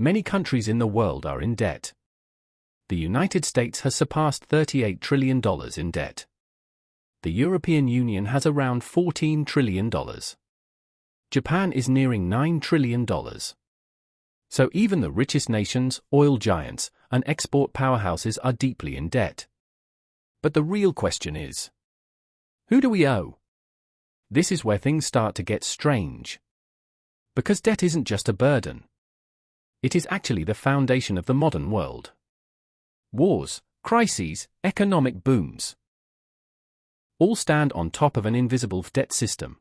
Many countries in the world are in debt. The United States has surpassed $38 trillion in debt. The European Union has around $14 trillion. Japan is nearing $9 trillion. So even the richest nations, oil giants, and export powerhouses are deeply in debt. But the real question is, who do we owe? This is where things start to get strange. Because debt isn't just a burden. It is actually the foundation of the modern world. Wars, crises, economic booms all stand on top of an invisible debt system.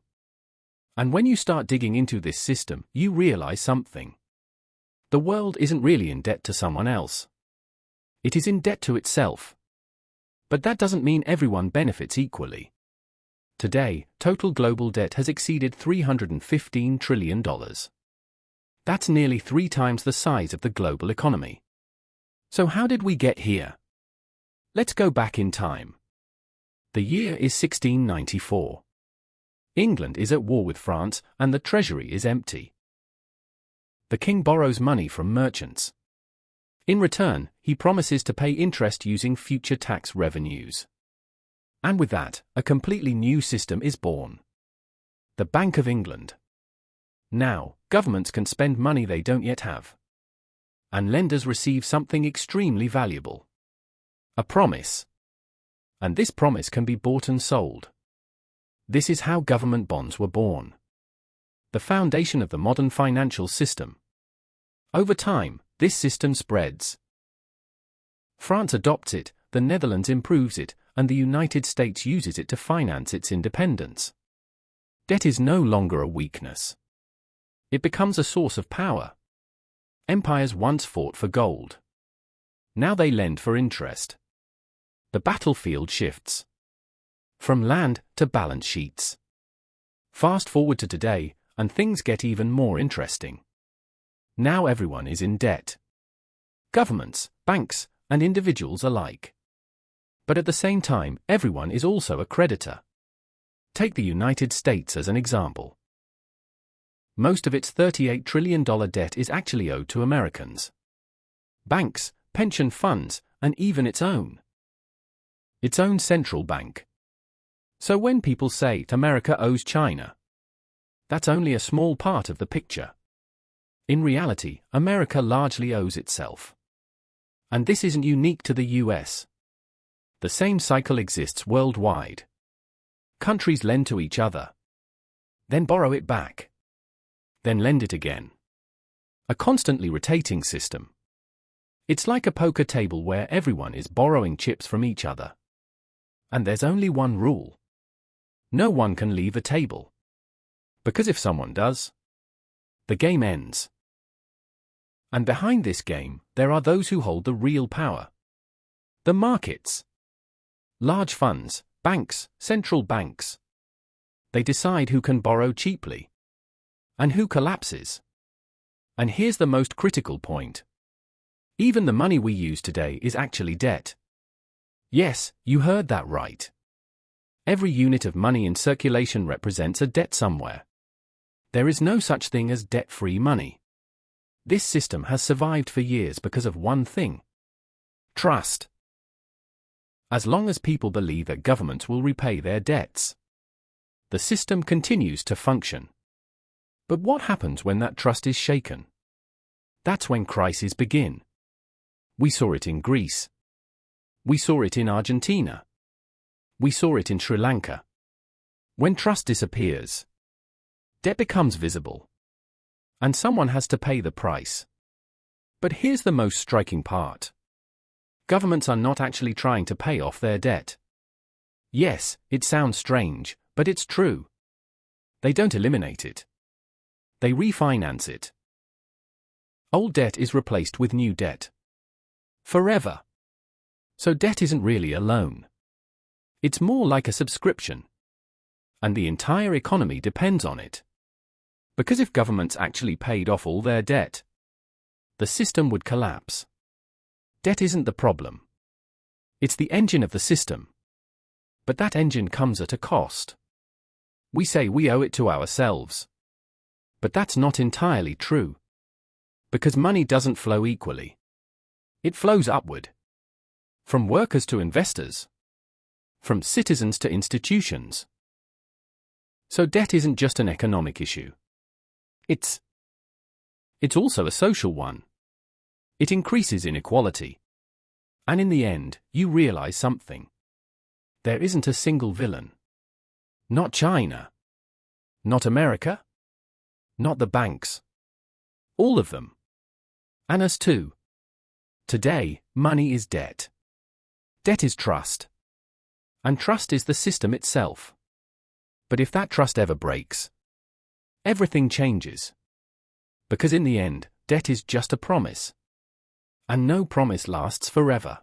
And when you start digging into this system, you realize something. The world isn't really in debt to someone else. It is in debt to itself. But that doesn't mean everyone benefits equally. Today, total global debt has exceeded $315 trillion. That's nearly 3 times the size of the global economy. So how did we get here? Let's go back in time. The year is 1694. England is at war with France, and the treasury is empty. The king borrows money from merchants. In return, he promises to pay interest using future tax revenues. And with that, a completely new system is born. The Bank of England. Now, governments can spend money they don't yet have. And lenders receive something extremely valuable. A promise. And this promise can be bought and sold. This is how government bonds were born. The foundation of the modern financial system. Over time, this system spreads. France adopts it, the Netherlands improves it, and the United States uses it to finance its independence. Debt is no longer a weakness. It becomes a source of power. Empires once fought for gold. Now they lend for interest. The battlefield shifts. From land to balance sheets. Fast forward to today, and things get even more interesting. Now everyone is in debt. Governments, banks, and individuals alike. But at the same time, everyone is also a creditor. Take the United States as an example. Most of its $38 trillion debt is actually owed to Americans. Banks, pension funds, and even its own central bank. So when people say America owes China, that's only a small part of the picture. In reality, America largely owes itself. And this isn't unique to the US. The same cycle exists worldwide. Countries lend to each other. Then borrow it back. Then lend it again. A constantly rotating system. It's like a poker table where everyone is borrowing chips from each other. And there's only one rule. No one can leave a table. Because if someone does, the game ends. And behind this game, there are those who hold the real power. The markets. Large funds, banks, central banks. They decide who can borrow cheaply. And who collapses. And here's the most critical point. Even the money we use today is actually debt. Yes, you heard that right. Every unit of money in circulation represents a debt somewhere. There is no such thing as debt-free money. This system has survived for years because of one thing. Trust. As long as people believe that governments will repay their debts, the system continues to function. But what happens when that trust is shaken? That's when crises begin. We saw it in Greece. We saw it in Argentina. We saw it in Sri Lanka. When trust disappears, debt becomes visible. And someone has to pay the price. But here's the most striking part. Governments are not actually trying to pay off their debt. Yes, it sounds strange, but it's true. They don't eliminate it. They refinance it. Old debt is replaced with new debt. Forever. So debt isn't really a loan. It's more like a subscription. And the entire economy depends on it. Because if governments actually paid off all their debt, the system would collapse. Debt isn't the problem. It's the engine of the system. But that engine comes at a cost. We say we owe it to ourselves. But that's not entirely true. Because money doesn't flow equally. It flows upward. From workers to investors. From citizens to institutions. So debt isn't just an economic issue. It's also a social one. It increases inequality. And in the end, you realize something. There isn't a single villain. Not China. Not America. Not the banks. All of them. And us too. Today, money is debt. Debt is trust. And trust is the system itself. But if that trust ever breaks, everything changes. Because in the end, debt is just a promise. And no promise lasts forever.